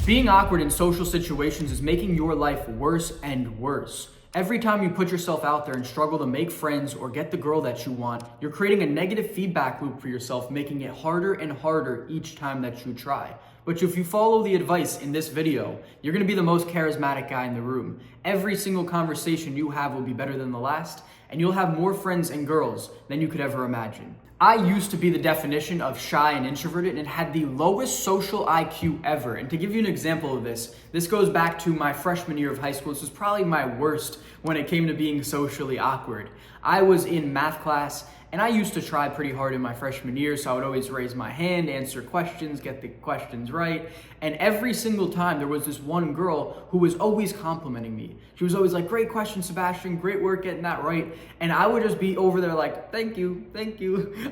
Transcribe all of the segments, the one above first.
Being awkward in social situations is making your life worse and worse. Every time you put yourself out there and struggle to make friends or get the girl that you want, you're creating a negative feedback loop for yourself, making it harder and harder each time that you try. But if you follow the advice in this video, you're gonna be the most charismatic guy in the room. Every single conversation you have will be better than the last, and you'll have more friends and girls than you could ever imagine. I used to be the definition of shy and introverted and had the lowest social IQ ever. And to give you an example of this goes back to my freshman year of high school. This was probably my worst when it came to being socially awkward. I was in math class and I used to try pretty hard in my freshman year, so I would always raise my hand, answer questions, get the questions right. And every single time there was this one girl who was always complimenting me. She was always like, "Great question, Sebastian, great work getting that right." And I would just be over there like, thank you.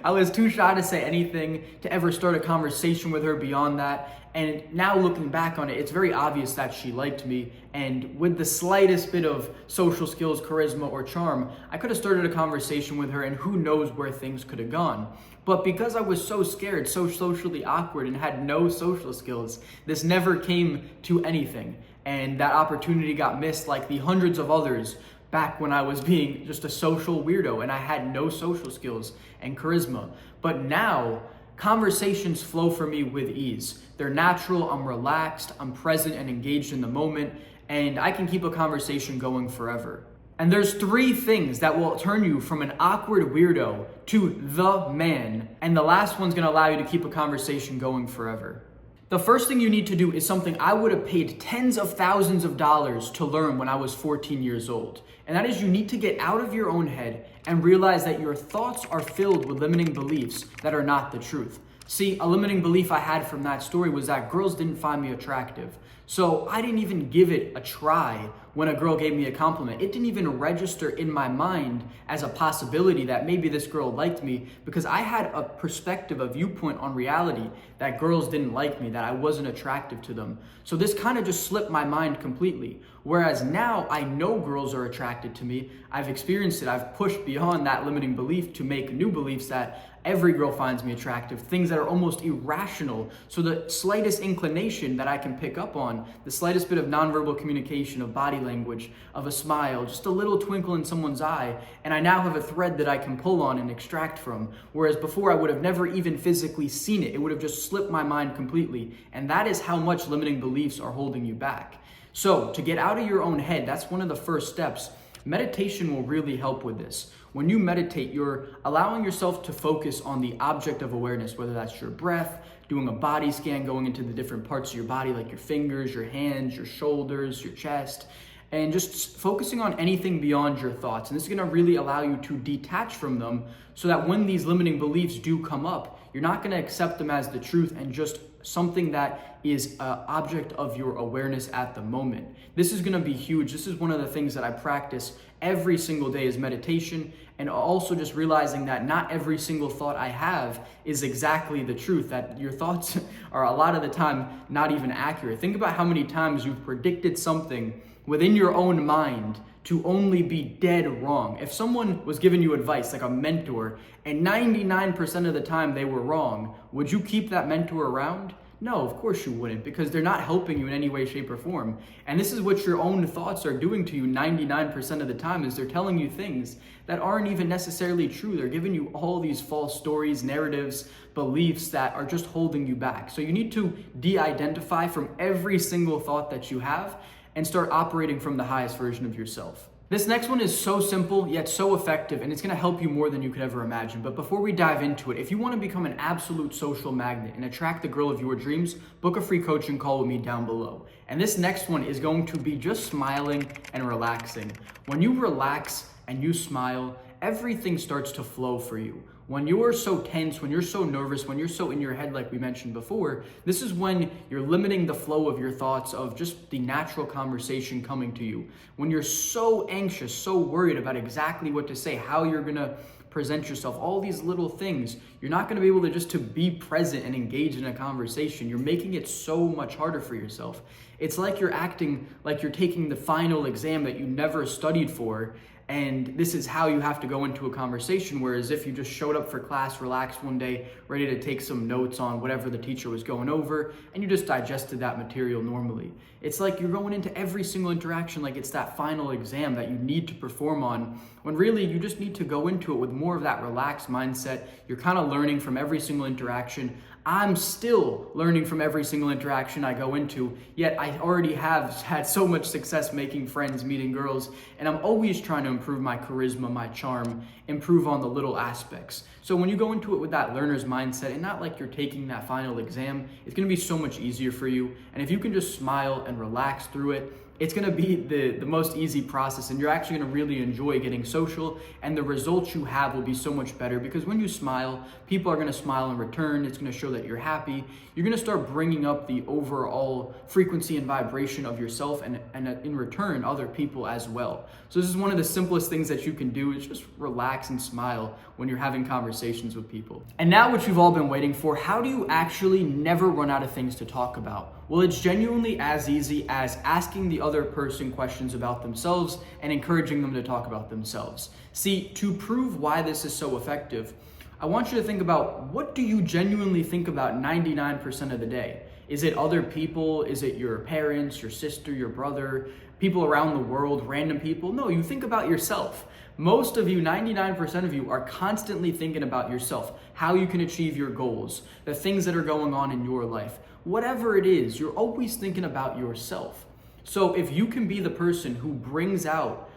I was too shy to say anything, to ever start a conversation with her beyond that. And now looking back on it, it's very obvious that she liked me. And with the slightest bit of social skills, charisma, or charm, I could have started a conversation with her and who knows where things could have gone. But because I was so scared, so socially awkward, and had no social skills, this never came to anything. And that opportunity got missed like the hundreds of others back when I was being just a social weirdo and I had no social skills and charisma. But now, conversations flow for me with ease. They're natural, I'm relaxed, I'm present and engaged in the moment, and I can keep a conversation going forever. And there's 3 things that will turn you from an awkward weirdo to the man, and the last one's gonna allow you to keep a conversation going forever. The first thing you need to do is something I would have paid tens of thousands of dollars to learn when I was 14 years old. And that is, you need to get out of your own head and realize that your thoughts are filled with limiting beliefs that are not the truth. See, a limiting belief I had from that story was that girls didn't find me attractive. So I didn't even give it a try when a girl gave me a compliment. It didn't even register in my mind as a possibility that maybe this girl liked me, because I had a perspective, a viewpoint on reality that girls didn't like me, that I wasn't attractive to them. So this kind of just slipped my mind completely. Whereas now I know girls are attracted to me. I've experienced it. I've pushed beyond that limiting belief to make new beliefs that every girl finds me attractive, things that are almost irrational. So the slightest inclination that I can pick up on, the slightest bit of nonverbal communication, of body language, of a smile, just a little twinkle in someone's eye, and I now have a thread that I can pull on and extract from. Whereas before I would have never even physically seen it. It would have just slipped my mind completely. And that is how much limiting beliefs are holding you back. So to get out of your own head, that's one of the first steps. Meditation will really help with this. When you meditate, you're allowing yourself to focus on the object of awareness, whether that's your breath, doing a body scan, going into the different parts of your body, like your fingers, your hands, your shoulders, your chest, and just focusing on anything beyond your thoughts. And this is gonna really allow you to detach from them so that when these limiting beliefs do come up, you're not gonna accept them as the truth and just something that is an object of your awareness at the moment. This is gonna be huge. This is one of the things that I practice every single day is meditation, and also just realizing that not every single thought I have is exactly the truth, that your thoughts are a lot of the time not even accurate. Think about how many times you've predicted something within your own mind to only be dead wrong. If someone was giving you advice, like a mentor, and 99% of the time they were wrong, would you keep that mentor around? No, of course you wouldn't, because they're not helping you in any way, shape, or form. And this is what your own thoughts are doing to you 99% of the time, is they're telling you things that aren't even necessarily true. They're giving you all these false stories, narratives, beliefs that are just holding you back. So you need to de-identify from every single thought that you have and start operating from the highest version of yourself. This next one is so simple, yet so effective, and it's gonna help you more than you could ever imagine. But before we dive into it, if you wanna become an absolute social magnet and attract the girl of your dreams, book a free coaching call with me down below. And this next one is going to be just smiling and relaxing. When you relax and you smile, everything starts to flow for you. When you are so tense, when you're so nervous, when you're so in your head like we mentioned before, this is when you're limiting the flow of your thoughts, of just the natural conversation coming to you. When you're so anxious, so worried about exactly what to say, how you're gonna present yourself, all these little things, you're not gonna be able to just to be present and engage in a conversation. You're making it so much harder for yourself. It's like you're acting like you're taking the final exam that you never studied for, And this is how you have to go into a conversation, whereas if you just showed up for class, relaxed one day, ready to take some notes on whatever the teacher was going over, and you just digested that material normally. It's like you're going into every single interaction like it's that final exam that you need to perform on, when really you just need to go into it with more of that relaxed mindset. You're kind of learning from every single interaction. I'm still learning from every single interaction I go into, yet I already have had so much success making friends, meeting girls, and I'm always trying to improve my charisma, my charm, improve on the little aspects. So when you go into it with that learner's mindset and not like you're taking that final exam, it's gonna be so much easier for you. And if you can just smile and relax through it, it's gonna be the most easy process, and you're actually gonna really enjoy getting social, and the results you have will be so much better, because when you smile, people are gonna smile in return. It's gonna show that you're happy. You're gonna start bringing up the overall frequency and vibration of yourself, and in return, other people as well. So this is one of the simplest things that you can do, is just relax and smile when you're having conversations with people. And now what you've all been waiting for, how do you actually never run out of things to talk about? Well, it's genuinely as easy as asking the other person questions about themselves and encouraging them to talk about themselves. See, to prove why this is so effective, I want you to think about, what do you genuinely think about 99% of the day? Is it other people? Is it your parents, your sister, your brother, people around the world, random people? No, you think about yourself. Most of you, 99% of you, are constantly thinking about yourself, how you can achieve your goals, the things that are going on in your life. Whatever it is, you're always thinking about yourself. So if you can be the person who brings out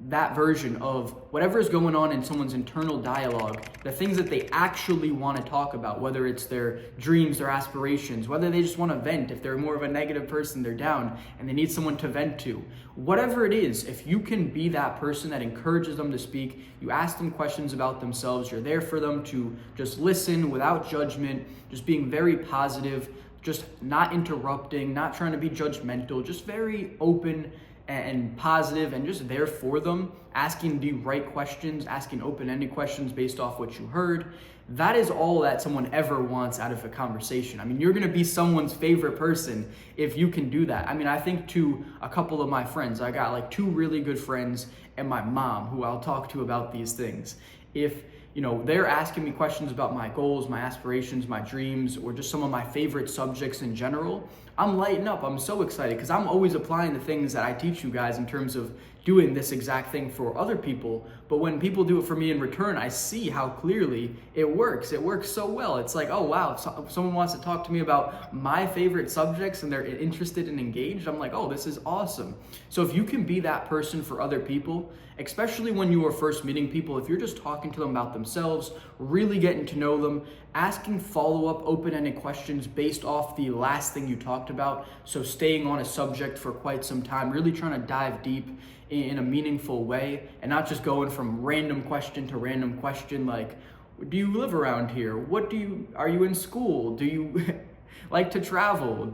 that version of whatever is going on in someone's internal dialogue, the things that they actually want to talk about, whether it's their dreams, their aspirations, whether they just want to vent, if they're more of a negative person, they're down and they need someone to vent to, whatever it is, if you can be that person that encourages them to speak, you ask them questions about themselves, you're there for them to just listen without judgment, just being very positive, just not interrupting, not trying to be judgmental, just very open and positive, and just there for them, asking the right questions, asking open-ended questions based off what you heard. That is all that someone ever wants out of a conversation. I mean, you're gonna be someone's favorite person if you can do that. I mean, I think to a couple of my friends, I got like 2 really good friends and my mom, who I'll talk to about these things. If they're asking me questions about my goals, my aspirations, my dreams, or just some of my favorite subjects in general, I'm lighting up. I'm so excited because I'm always applying the things that I teach you guys in terms of doing this exact thing for other people. But when people do it for me in return, I see how clearly it works. It works so well. It's like, oh wow, if someone wants to talk to me about my favorite subjects and they're interested and engaged, I'm like, oh, this is awesome. So if you can be that person for other people, especially when you are first meeting people, if you're just talking to them about themselves, really getting to know them, asking follow-up open-ended questions based off the last thing you talked about, so staying on a subject for quite some time, really trying to dive deep in a meaningful way, and not just going from random question to random question, like, do you live around here? Are you in school? Do you like to travel?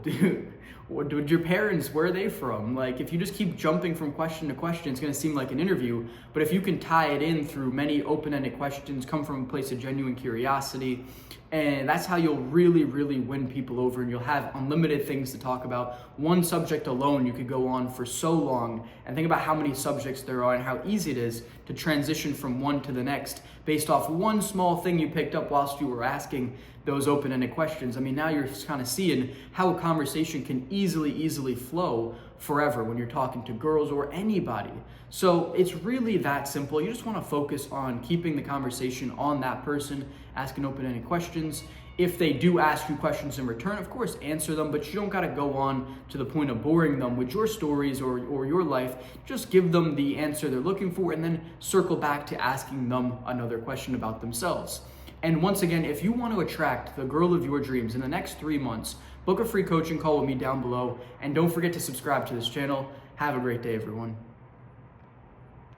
Would your parents, where are they from? Like, if you just keep jumping from question to question, it's gonna seem like an interview. But if you can tie it in through many open-ended questions, come from a place of genuine curiosity, and that's how you'll really, really win people over, and you'll have unlimited things to talk about. One subject alone, you could go on for so long, and think about how many subjects there are and how easy it is to transition from one to the next based off one small thing you picked up whilst you were asking those open-ended questions. I mean, now you're kind of seeing how a conversation can easily flow forever when you're talking to girls or anybody. So it's really that simple. You just want to focus on keeping the conversation on that person, asking open-ended questions. If they do ask you questions in return, of course, answer them, but you don't got to go on to the point of boring them with your stories or your life. Just give them the answer they're looking for, and then circle back to asking them another question about themselves. And once again, if you want to attract the girl of your dreams in the next 3 months, book a free coaching call with me down below, and don't forget to subscribe to this channel. Have a great day, everyone.